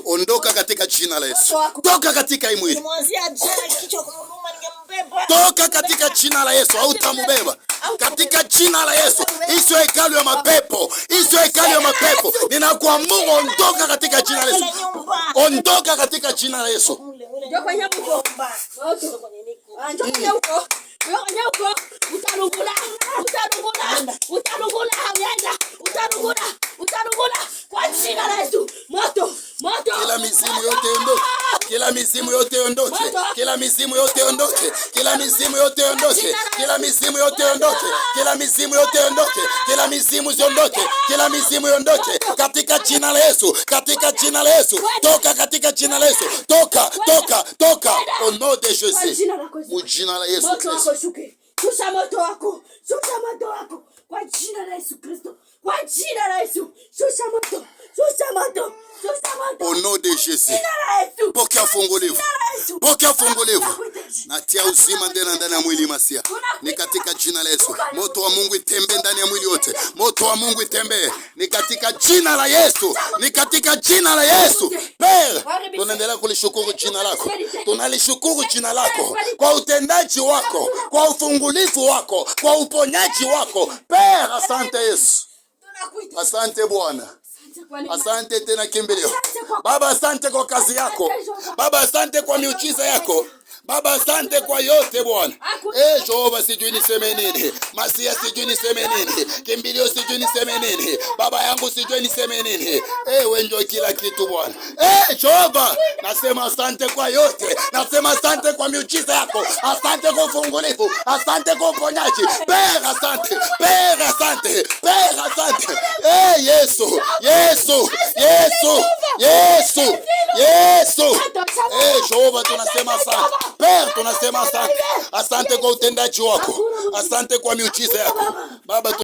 Ondoka katika jina la Yesu. Toka katika hii mwili. Toka katika jina la Yesu. Hautamubeba. Katika jina la Yesu. Hizo hekalu ya mapepo. Hizo hekalu ya mapepo. Ninakuamuru ondoka katika jina la Yesu. Ondoka katika jina la Yesu. Kila mizimu yote ondoke. Kila mizimu yote ondoke. Kila mizimu yote ondoke. Kila mizimu yote ondoke. Kila mizimu yote ondoke. Kila mizimu yote ondoke. Kila mizimu ziondoke. Kila mizimu ondoke katika jina la Yesu. Katika jina la Yesu. Toka katika jina la Yesu. Toka, toka, toka. Au nom de Jésus. Mu jina la Yesu Kristo. Shusha moto wako. Shusha moto wako. Kwa jina la Yesu Kristo. Kwa jina la Yesu. Shusha moto. Shusha moto. Au nom de Jésus. Pokea fungulivu. Pokea fungulivu. Natia uzima ndani ya mwili masia. Ni katika jina la Yesu. Moto wa Mungu itembee ndani ya mwili wote. Moto wa Mungu itembee. Ni katika jina la Yesu. Ni katika jina la Yesu. Père, tunaendelea kulishukuru jina lako. Tunalishukuru jina lako kwa utendaji wako, kwa ufungulivu wako, kwa uponyaji wako. Père, asante Yesu. Asante Bwana. Asante tena kimbilio. Baba, asante kwa kazi yako. Baba, asante kwa miujiza yako. Baba, asante kwa yote Bwana. Jehova, sijui niseme nini. Masia, sijui niseme nini. Kimbilio, sijui niseme nini. Baba yangu, sijui niseme nini. Wewe ndio kila kitu Bwana. Jehova, nasema asante kwa yote. Nasema asante kwa miujiza yako. Asante kwa ufungulivu. Asante kwa uponyaji. Père, asante. Père, asante. Père, asante. Yesu. Yesu. Yesu. Yesu. Yesu. Jehova, tunasema asante. Père, tunasema asante. Asante kwa utendaji wako. Asante kwa miujiza yako. Baba